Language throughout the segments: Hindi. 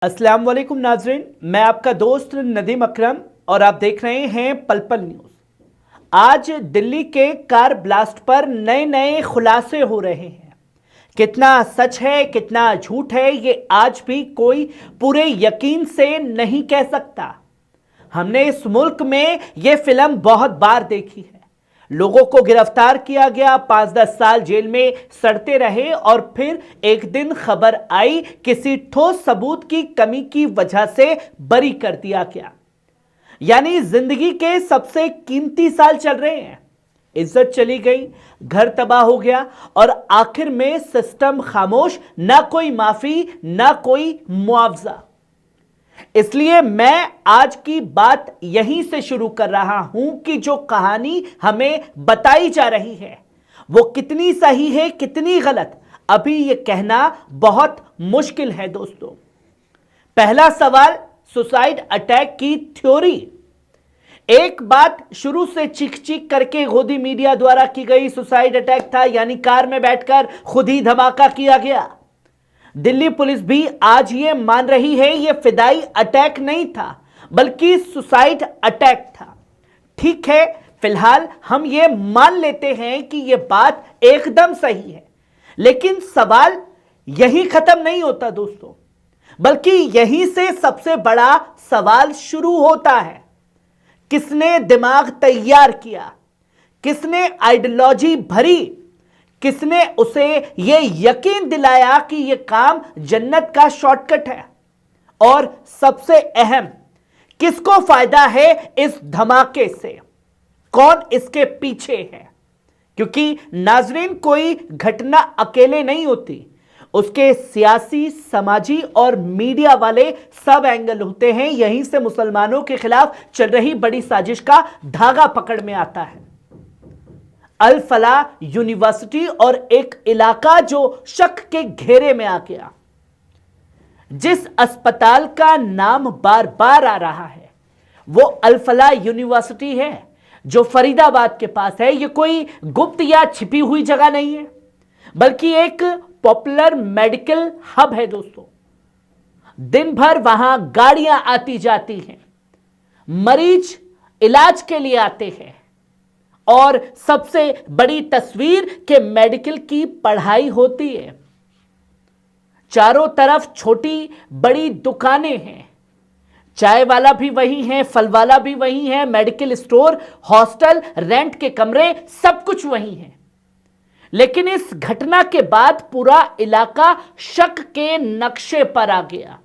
अस्सलाम वालेकुम नाजरीन, मैं आपका दोस्त नदीम अकरम और आप देख रहे हैं पल पल न्यूज। आज दिल्ली के कार ब्लास्ट पर नए नए खुलासे हो रहे हैं। कितना सच है कितना झूठ है ये आज भी कोई पूरे यकीन से नहीं कह सकता। हमने इस मुल्क में ये फिल्म बहुत बार देखी है। लोगों को गिरफ्तार किया गया, 5-10 साल जेल में सड़ते रहे और फिर एक दिन खबर आई किसी ठोस सबूत की कमी की वजह से बरी कर दिया गया। यानी जिंदगी के सबसे कीमती साल चल रहे हैं, इज्जत चली गई, घर तबाह हो गया और आखिर में सिस्टम खामोश, ना कोई माफी ना कोई मुआवजा। इसलिए मैं आज की बात यहीं से शुरू कर रहा हूं कि जो कहानी हमें बताई जा रही है वो कितनी सही है कितनी गलत, अभी यह कहना बहुत मुश्किल है दोस्तों। पहला सवाल, सुसाइड अटैक की थ्योरी। एक बात शुरू से चीख चीख करके गोदी मीडिया द्वारा की गई सुसाइड अटैक था, यानी कार में बैठकर खुद ही धमाका किया गया। दिल्ली पुलिस भी आज ये मान रही है ये फिदाई अटैक नहीं था बल्कि सुसाइड अटैक था। ठीक है, फिलहाल हम ये मान लेते हैं कि ये बात एकदम सही है, लेकिन सवाल यही खत्म नहीं होता दोस्तों, बल्कि यहीं से सबसे बड़ा सवाल शुरू होता है। किसने दिमाग तैयार किया, किसने आइडियोलॉजी भरी, किसने उसे यह यकीन दिलाया कि यह काम जन्नत का शॉर्टकट है, और सबसे अहम, किसको फायदा है इस धमाके से, कौन इसके पीछे है। क्योंकि नाजरीन, कोई घटना अकेले नहीं होती, उसके सियासी, समाजी और मीडिया वाले सब एंगल होते हैं। यहीं से मुसलमानों के खिलाफ चल रही बड़ी साजिश का धागा पकड़ में आता है। अल फलाह यूनिवर्सिटी और एक इलाका जो शक के घेरे में आ गया। जिस अस्पताल का नाम बार बार आ रहा है वो अल फलाह यूनिवर्सिटी है जो फरीदाबाद के पास है। ये कोई गुप्त या छिपी हुई जगह नहीं है, बल्कि एक पॉपुलर मेडिकल हब है दोस्तों। दिन भर वहां गाड़ियां आती जाती हैं, मरीज इलाज के लिए आते हैं, और सबसे बड़ी तस्वीर के मेडिकल की पढ़ाई होती है। चारों तरफ छोटी बड़ी दुकानें हैं, चाय वाला भी वही है, फल वाला भी वही है, मेडिकल स्टोर, हॉस्टल, रेंट के कमरे, सब कुछ वही है। लेकिन इस घटना के बाद पूरा इलाका शक के नक्शे पर आ गया।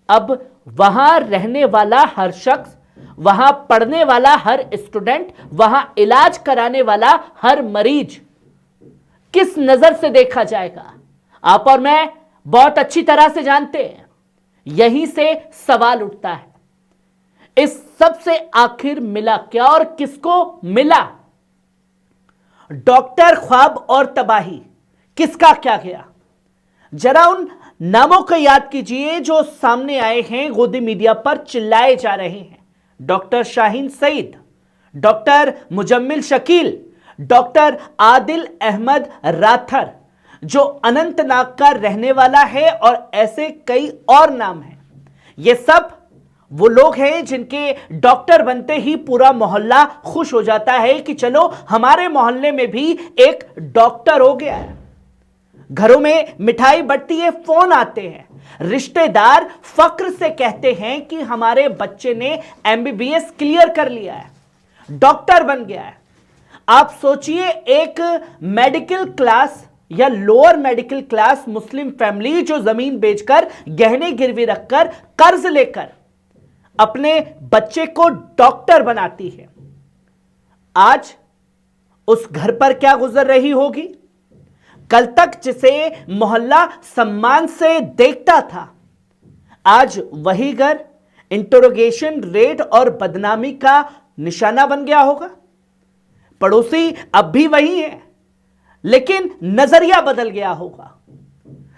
अब वहां रहने वाला हर शख्स, वहां पढ़ने वाला हर स्टूडेंट, वहां इलाज कराने वाला हर मरीज किस नजर से देखा जाएगा, आप और मैं बहुत अच्छी तरह से जानते हैं। यहीं से सवाल उठता है, इस सब से आखिर मिला क्या और किसको मिला? डॉक्टर, ख्वाब और तबाही, किसका क्या गया? जरा उन नामों को याद कीजिए जो सामने आए हैं, गोदी मीडिया पर चिल्लाए जा रहे हैं। Doctor Shaheen Saeed, doctor Muzammil Shakeel, doctor Adil Ahmad Rather जो अनंतनाग का रहने वाला है, और ऐसे कई और नाम हैं। ये सब वो लोग हैं जिनके डॉक्टर बनते ही पूरा मोहल्ला खुश हो जाता है कि चलो हमारे मोहल्ले में भी एक डॉक्टर हो गया है। घरों में मिठाई बंटती है, फोन आते हैं, रिश्तेदार फक्र से कहते हैं कि हमारे बच्चे ने एमबीबीएस क्लियर कर लिया है, डॉक्टर बन गया है। आप सोचिए, एक मेडिकल क्लास या lower medical class Muslim family जो जमीन बेचकर, गहने गिरवी रखकर, कर्ज लेकर अपने बच्चे को डॉक्टर बनाती है, आज उस घर पर क्या गुजर रही होगी? कल तक जिसे मोहल्ला सम्मान से देखता था, आज वही घर इंटरोगेशन रेट और बदनामी का निशाना बन गया होगा। पड़ोसी अब भी वही है, लेकिन नजरिया बदल गया होगा।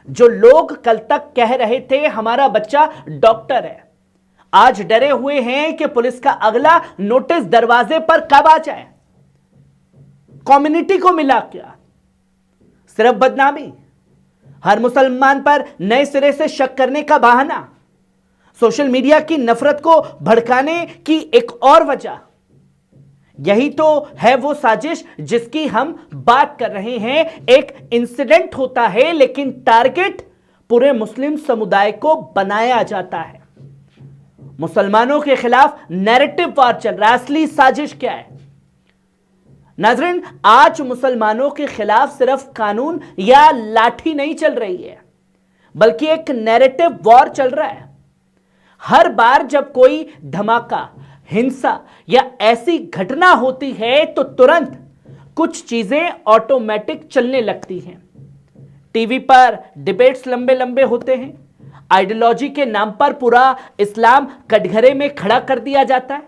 जो लोग कल तक कह रहे थे हमारा बच्चा डॉक्टर है, आज डरे हुए हैं कि पुलिस का अगला नोटिस दरवाजे पर कब आ जाए। कम्युनिटी को मिला क्या? सिर्फ बदनामी। हर मुसलमान पर नए सिरे से शक करने का बहाना, सोशल मीडिया की नफरत को भड़काने की एक और वजह। यही तो है वो साजिश जिसकी हम बात कर रहे हैं। एक इंसिडेंट होता है लेकिन टारगेट पूरे मुस्लिम समुदाय को बनाया जाता है। मुसलमानों के खिलाफ नैरेटिव वार चल रहा है। असली साजिश क्या है नाज़रीन? आज मुसलमानों के खिलाफ सिर्फ कानून या लाठी नहीं चल रही है, बल्कि एक नैरेटिव वॉर चल रहा है। हर बार जब कोई धमाका, हिंसा या ऐसी घटना होती है तो तुरंत कुछ चीजें ऑटोमेटिक चलने लगती हैं। टीवी पर डिबेट्स लंबे लंबे होते हैं, आइडियोलॉजी के नाम पर पूरा इस्लाम कटघरे में खड़ा कर दिया जाता है,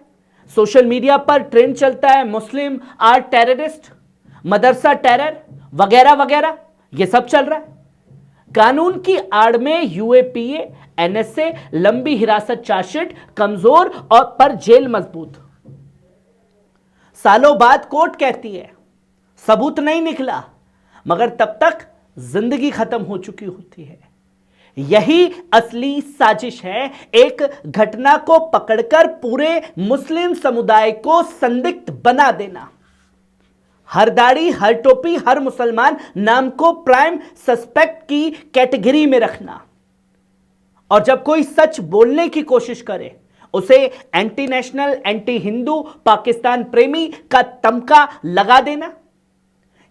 सोशल मीडिया पर ट्रेंड चलता है Muslim are terrorist, madrasa terror वगैरह वगैरह, यह सब चल रहा है। कानून की आड़ में यूएपीए, एनएसए, लंबी हिरासत चार्जशीट, कमजोर और पर जेल मजबूत। सालों बाद कोर्ट कहती है सबूत नहीं निकला, मगर तब तक जिंदगी खत्म हो चुकी होती है। यही असली साजिश है, एक घटना को पकड़कर पूरे मुस्लिम समुदाय को संदिग्ध बना देना। हर दाढ़ी, हर टोपी, हर मुसलमान नाम को प्राइम सस्पेक्ट की कैटेगरी में रखना, और जब कोई सच बोलने की कोशिश करे उसे anti national, anti Hindu, Pakistan प्रेमी का तमका लगा देना।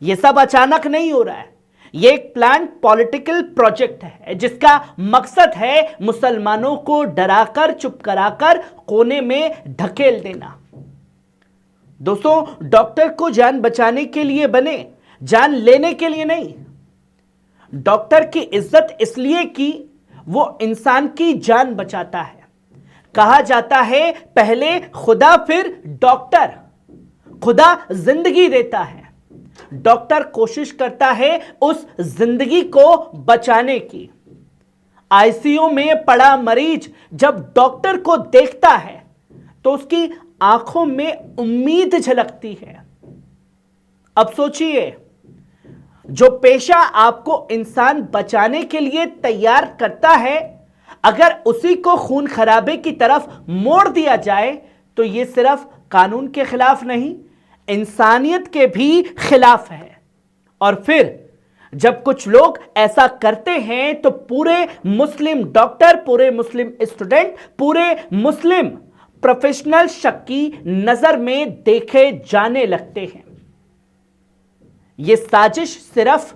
यह सब अचानक नहीं हो रहा है, यह एक प्लान पॉलिटिकल प्रोजेक्ट है जिसका मकसद है मुसलमानों को डराकर, चुप कराकर कोने में धकेल देना। दोस्तों, डॉक्टर को जान बचाने के लिए बने, जान लेने के लिए नहीं। डॉक्टर की इज्जत इसलिए कि वो इंसान की जान बचाता है। कहा जाता है पहले खुदा फिर डॉक्टर। खुदा जिंदगी देता है, डॉक्टर कोशिश करता है उस जिंदगी को बचाने की। आईसीयू में पड़ा मरीज जब डॉक्टर को देखता है तो उसकी आंखों में उम्मीद झलकती है। अब सोचिए, जो पेशा आपको इंसान बचाने के लिए तैयार करता है, अगर उसी को खून खराबे की तरफ मोड़ दिया जाए तो यह सिर्फ कानून के खिलाफ नहीं, इंसानियत के भी खिलाफ है। और फिर जब कुछ लोग ऐसा करते हैं तो पूरे मुस्लिम डॉक्टर, पूरे मुस्लिम स्टूडेंट, पूरे मुस्लिम प्रोफेशनल शक की नजर में देखे जाने लगते हैं। यह साजिश सिर्फ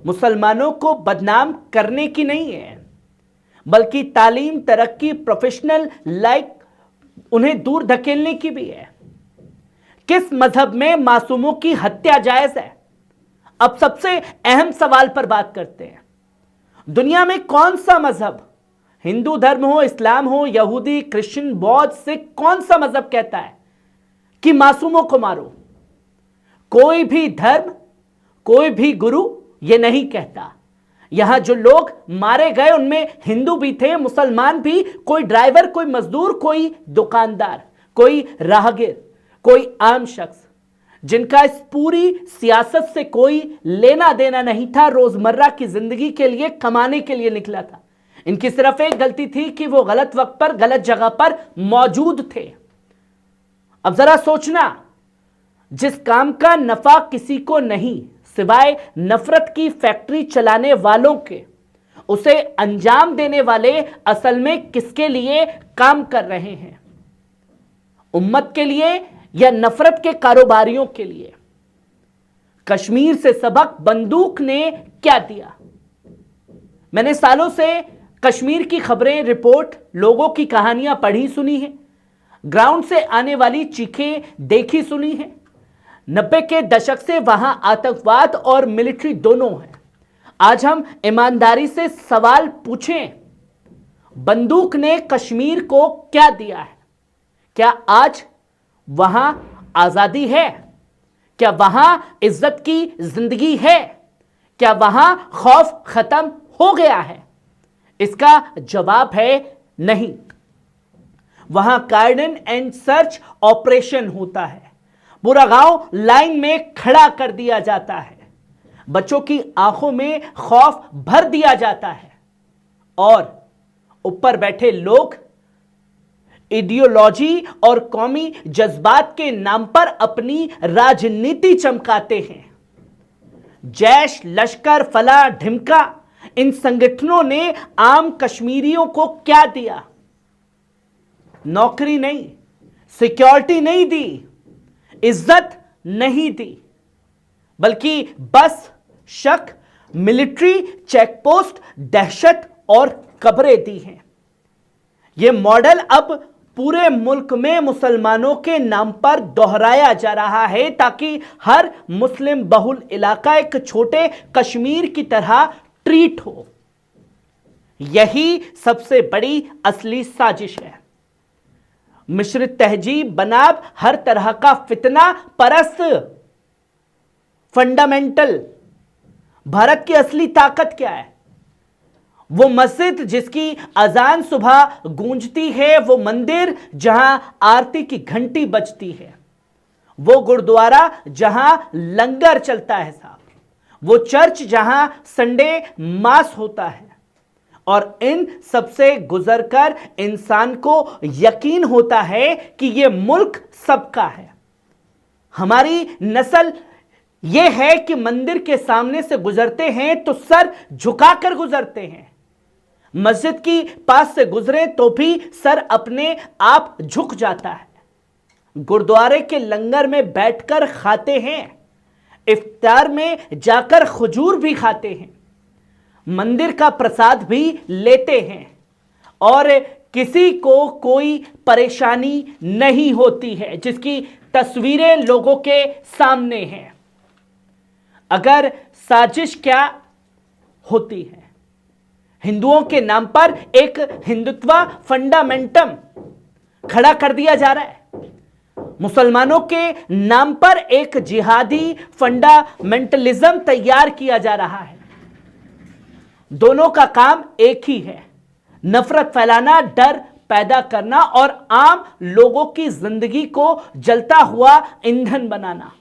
मुसलमानों को बदनाम करने की नहीं है, बल्कि तालीम, तरक्की, प्रोफेशनल लाइक उन्हें दूर धकेलने की भी है। किस मजहब में मासूमों की हत्या जायज है? अब सबसे अहम सवाल पर बात करते हैं। दुनिया में कौन सा मजहब, हिंदू धर्म हो, इस्लाम हो, यहूदी, क्रिश्चियन, बौद्ध, सिख, कौन सा मजहब कहता है कि मासूमों को मारो? कोई भी धर्म, कोई भी गुरु यह नहीं कहता। यहां जो लोग मारे गए उनमें हिंदू भी थे, मुसलमान भी, कोई ड्राइवर, कोई मजदूर, कोई दुकानदार, कोई राहगीर, कोई आम शख्स जिनका इस पूरी सियासत से कोई लेना देना नहीं था, रोजमर्रा की जिंदगी के लिए, कमाने के लिए निकला था। इनकी सिर्फ एक गलती थी कि वो गलत वक्त पर, गलत जगह पर मौजूद थे। अब जरा सोचना, जिस काम का नफा किसी को नहीं सिवाय नफरत की फैक्ट्री चलाने वालों के, उसे अंजाम देने वाले असल में किसके लिए काम कर रहे हैं? उम्मत के लिए या नफरत के कारोबारियों के लिए? कश्मीर से सबक बंदूक ने क्या दिया? मैंने सालों से कश्मीर की खबरें, रिपोर्ट, लोगों की कहानियां पढ़ी सुनी है, ग्राउंड से आने वाली चीखें देखी सुनी है। 90 के दशक से वहां आतंकवाद और मिलिट्री दोनों है। आज हम ईमानदारी से सवाल पूछें, बंदूक ने कश्मीर को क्या दिया है? क्या आज वहां आजादी है? क्या वहां इज्जत की जिंदगी है? क्या वहां खौफ खत्म हो गया है? इसका जवाब है नहीं। वहां कार्डन एंड सर्च ऑपरेशन होता है, पूरा गांव लाइन में खड़ा कर दिया जाता है, बच्चों की आंखों में खौफ भर दिया जाता है और ऊपर बैठे लोग आइडियोलॉजी और कौमी जज्बात के नाम पर अपनी राजनीति चमकाते हैं। जैश, लश्कर, फला, ढिमका, इन संगठनों ने आम कश्मीरियों को क्या दिया? नौकरी नहीं, सिक्योरिटी नहीं दी, इज्जत नहीं दी, बल्कि बस शक, मिलिट्री चेकपोस्ट, दहशत और कब्रें दी हैं। यह मॉडल अब पूरे मुल्क में मुसलमानों के नाम पर दोहराया जा रहा है ताकि हर मुस्लिम बहुल इलाका एक छोटे कश्मीर की तरह ट्रीट हो। यही सबसे बड़ी असली साजिश है। मिश्रित तहजीब बनाब हर तरह का फितना परस्त फंडामेंटल। भारत की असली ताकत क्या है? वो मस्जिद जिसकी अजान सुबह गूंजती है, वो मंदिर जहां आरती की घंटी बजती है, वो गुरुद्वारा जहां लंगर चलता है साहब, वो चर्च जहां संडे मास होता है। और इन सबसे गुजरकर इंसान को यकीन होता है कि यह मुल्क सबका है। हमारी नस्ल यह है कि मंदिर के सामने से गुजरते हैं तो सर झुकाकर गुजरते हैं, मस्जिद की पास से गुजरे तो भी सर अपने आप झुक जाता है, गुरुद्वारे के लंगर में बैठकर खाते हैं, इफ्तार में जाकर खजूर भी खाते हैं, मंदिर का प्रसाद भी लेते हैं और किसी को कोई परेशानी नहीं होती है, जिसकी तस्वीरें लोगों के सामने हैं। अगर साजिश क्या होती है? हिंदुओं के नाम पर एक हिंदुत्व फंडामेंटम खड़ा कर दिया जा रहा है, मुसलमानों के नाम पर एक जिहादी फंडामेंटलिज्म तैयार किया जा रहा है। दोनों का काम एक ही है, नफरत फैलाना, डर पैदा करना और आम लोगों की जिंदगी को जलता हुआ ईंधन बनाना।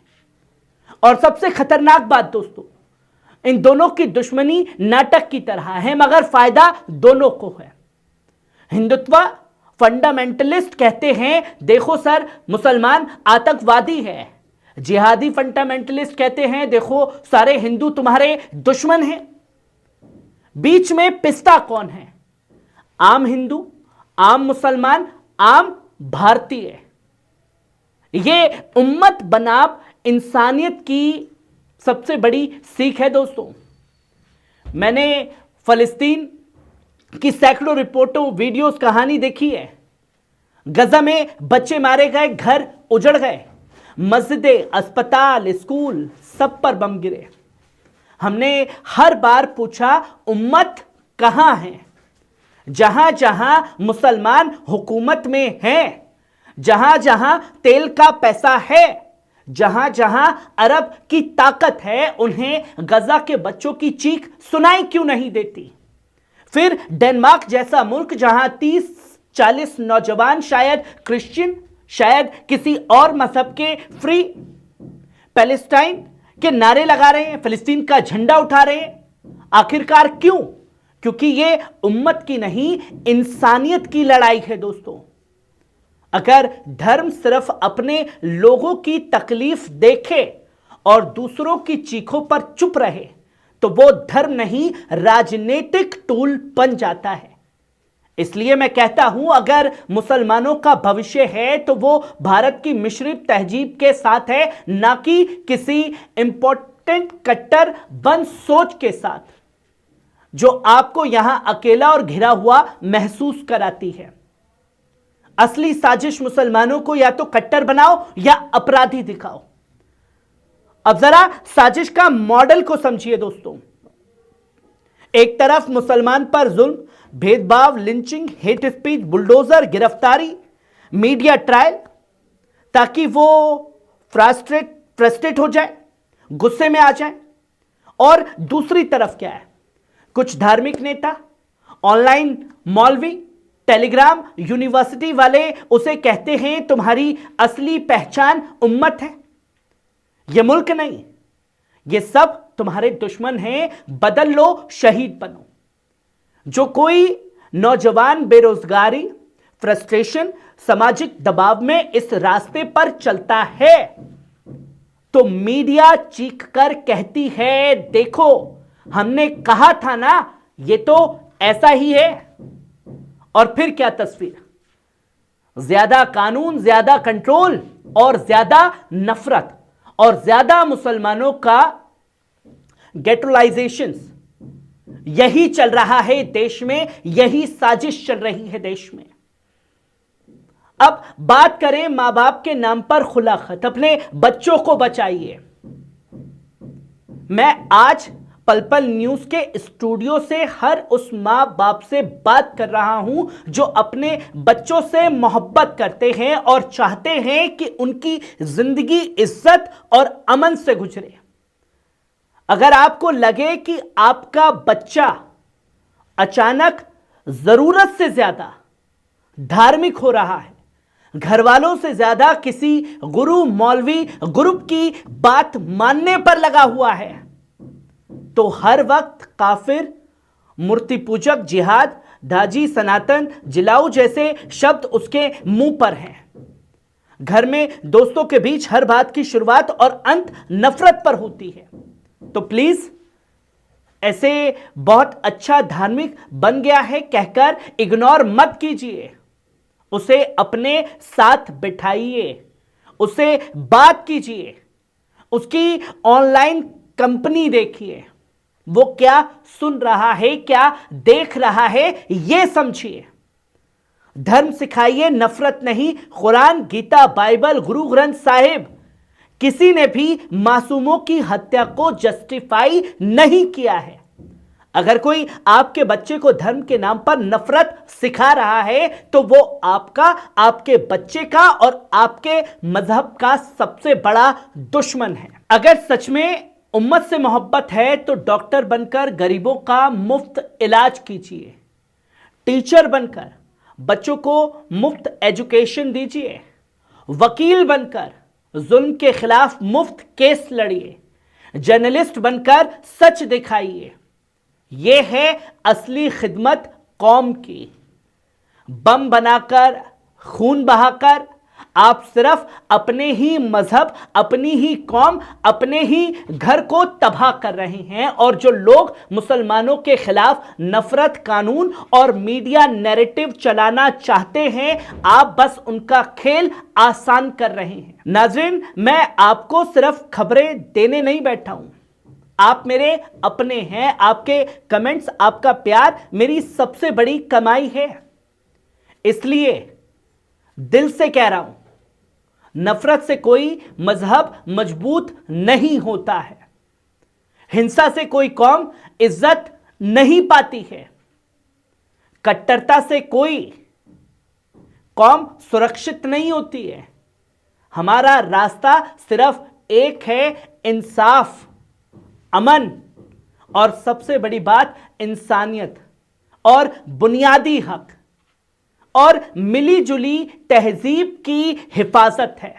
और सबसे खतरनाक बात दोस्तों, इन दोनों की दुश्मनी नाटक की तरह है, मगर फायदा दोनों को है। हिंदुत्व फंडामेंटलिस्ट कहते हैं देखो सर मुसलमान आतंकवादी है, जिहादी फंडामेंटलिस्ट कहते हैं देखो सारे हिंदू तुम्हारे दुश्मन हैं। बीच में पिस्ता कौन है? आम हिंदू, आम मुसलमान, आम भारतीय। ये उम्मत बनाम इंसानियत की सबसे बड़ी सीख है दोस्तों। मैंने फलस्तीन की सैकड़ों रिपोर्टों, वीडियोस, कहानी देखी है। गजा में बच्चे मारे गए, घर उजड़ गए, मस्जिदें, अस्पताल, स्कूल, सब पर बम गिरे। हमने हर बार पूछा उम्मत कहां है? जहां जहां मुसलमान हुकूमत में हैं, जहां जहां तेल का पैसा है, जहां जहां अरब की ताकत है, उन्हें गजा के बच्चों की चीख सुनाई क्यों नहीं देती? फिर डेनमार्क जैसा मुल्क जहां 30-40 नौजवान, शायद क्रिश्चियन, शायद किसी और मजहब के, फ्री पैलेस्टाइन के नारे लगा रहे हैं, फिलिस्तीन का झंडा उठा रहे हैं। आखिरकार क्यों? क्योंकि यह उम्मत की नहीं, इंसानियत की लड़ाई है दोस्तों। अगर धर्म सिर्फ अपने लोगों की तकलीफ देखे और दूसरों की चीखों पर चुप रहे तो वो धर्म नहीं, राजनीतिक टूल बन जाता है। इसलिए मैं कहता हूं अगर मुसलमानों का भविष्य है तो वो भारत की मिश्रित तहजीब के साथ है, ना कि किसी इंपॉर्टेंट कट्टर बंद सोच के साथ जो आपको यहां अकेला और घिरा हुआ महसूस कराती है। असली साजिश मुसलमानों को या तो कट्टर बनाओ या अपराधी दिखाओ। अब जरा साजिश का मॉडल को समझिए दोस्तों। एक तरफ मुसलमान पर जुल्म, भेदभाव, लिंचिंग, हेट स्पीच, बुलडोजर, गिरफ्तारी, मीडिया ट्रायल, ताकि वो फ्रस्ट्रेट हो जाए, गुस्से में आ जाए। और दूसरी तरफ क्या है? कुछ धार्मिक नेता, ऑनलाइन मौलवी, टेलीग्राम यूनिवर्सिटी वाले उसे कहते हैं तुम्हारी असली पहचान उम्मत है, यह मुल्क नहीं। यह सब तुम्हारे दुश्मन हैं, बदल लो, शहीद बनो। जो कोई नौजवान बेरोजगारी, फ्रस्ट्रेशन, सामाजिक दबाव में इस रास्ते पर चलता है तो मीडिया चीख कर कहती है, देखो हमने कहा था ना, ये तो ऐसा ही है। और फिर क्या तस्वीर? ज्यादा कानून, ज्यादा कंट्रोल और ज्यादा नफरत और ज्यादा मुसलमानों का गेटोलाइजेशन, यही चल रहा है देश में, यही साजिश चल रही है देश में। अब बात करें मां बाप के नाम पर खुला खत, अपने बच्चों को बचाइए। मैं आज पल पल न्यूज के स्टूडियो से हर उस मां बाप से बात कर रहा हूं जो अपने बच्चों से मोहब्बत करते हैं और चाहते हैं कि उनकी जिंदगी इज्जत और अमन से गुजरे। अगर आपको लगे कि आपका बच्चा अचानक जरूरत से ज्यादा धार्मिक हो रहा है, घर वालों से ज्यादा किसी गुरु मौलवी ग्रुप की बात मानने पर लगा हुआ है, तो हर वक्त काफिर, मूर्ति पूजक, जिहाद, दाजी, सनातन, जिलाऊ जैसे शब्द उसके मुंह पर हैं। घर में दोस्तों के बीच हर बात की शुरुआत और अंत नफरत पर होती है। तो प्लीज ऐसे बहुत अच्छा धार्मिक बन गया है कहकर इग्नोर मत कीजिए। उसे अपने साथ बिठाइए, उसे बात कीजिए, उसकी ऑनलाइन कंपनी देखिए, वो क्या सुन रहा है, क्या देख रहा है, यह समझिए। धर्म सिखाइए, नफरत नहीं। कुरान, गीता, बाइबल, गुरु ग्रंथ साहिब, किसी ने भी मासूमों की हत्या को जस्टिफाई नहीं किया है। अगर कोई आपके बच्चे को धर्म के नाम पर नफरत सिखा रहा है तो वो आपका, आपके बच्चे का और आपके मजहब का सबसे बड़ा दुश्मन है। अगर सच में उम्मत से मोहब्बत है तो डॉक्टर बनकर गरीबों का मुफ्त इलाज कीजिए, टीचर बनकर बच्चों को मुफ्त एजुकेशन दीजिए, वकील बनकर जुल्म के खिलाफ मुफ्त केस लड़िए, जर्नलिस्ट बनकर सच दिखाइए। यह है असली खिदमत कौम की। बम बनाकर, खून बहाकर आप सिर्फ अपने ही मजहब, अपनी ही कौम, अपने ही घर को तबाह कर रहे हैं। और जो लोग मुसलमानों के खिलाफ नफरत, कानून और मीडिया नैरेटिव चलाना चाहते हैं, आप बस उनका खेल आसान कर रहे हैं। नाज़रीन, मैं आपको सिर्फ खबरें देने नहीं बैठा हूं, आप मेरे अपने हैं। आपके कमेंट्स, आपका प्यार मेरी सबसे बड़ी कमाई है। इसलिए दिल से कह रहा हूं, नफरत से कोई मजहब मजबूत नहीं होता है, हिंसा से कोई कौम इज्जत नहीं पाती है, कट्टरता से कोई कौम सुरक्षित नहीं होती है। हमारा रास्ता सिर्फ एक है, इंसाफ, अमन और सबसे बड़ी बात इंसानियत और बुनियादी हक और मिली जुली तहजीब की हिफाजत है।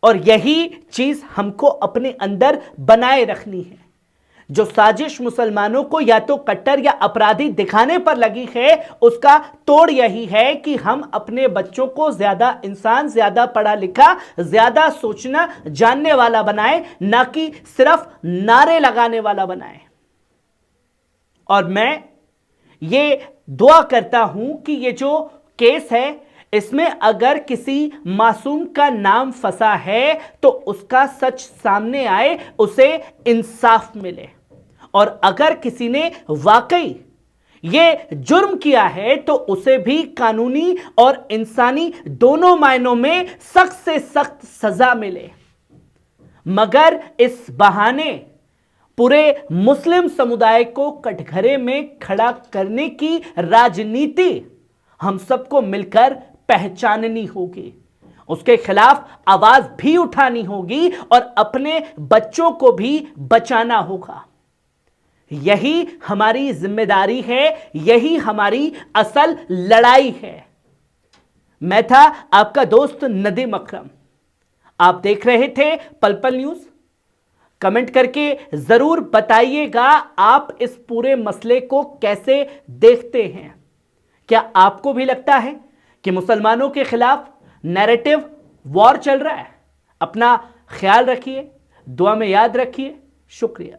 और यही चीज हमको अपने अंदर बनाए रखनी है। जो साजिश मुसलमानों को या तो कट्टर या अपराधी दिखाने पर लगी है, उसका तोड़ यही है कि हम अपने बच्चों को ज्यादा इंसान, ज्यादा पढ़ा लिखा, ज्यादा सोचना जानने वाला बनाए, ना कि सिर्फ नारे लगाने वाला बनाए। और मैं ये दुआ करता हूं कि ये जो केस है, इसमें अगर किसी मासूम का नाम फंसा है तो उसका सच सामने आए, उसे इंसाफ मिले। और अगर किसी ने वाकई ये जुर्म किया है तो उसे भी कानूनी और इंसानी दोनों मायनों में सख्त से सख्त सजा मिले। मगर इस बहाने पूरे मुस्लिम समुदाय को कटघरे में खड़ा करने की राजनीति हम सबको मिलकर पहचाननी होगी, उसके खिलाफ आवाज भी उठानी होगी और अपने बच्चों को भी बचाना होगा। यही हमारी जिम्मेदारी है, यही हमारी असल लड़ाई है। मैं था आपका दोस्त नदीम अकरम, आप देख रहे थे पल पल न्यूज। कमेंट करके जरूर बताइएगा आप इस पूरे मसले को कैसे देखते हैं। क्या आपको भी लगता है कि मुसलमानों के खिलाफ नैरेटिव वॉर चल रहा है? अपना ख्याल रखिए, दुआ में याद रखिए। शुक्रिया।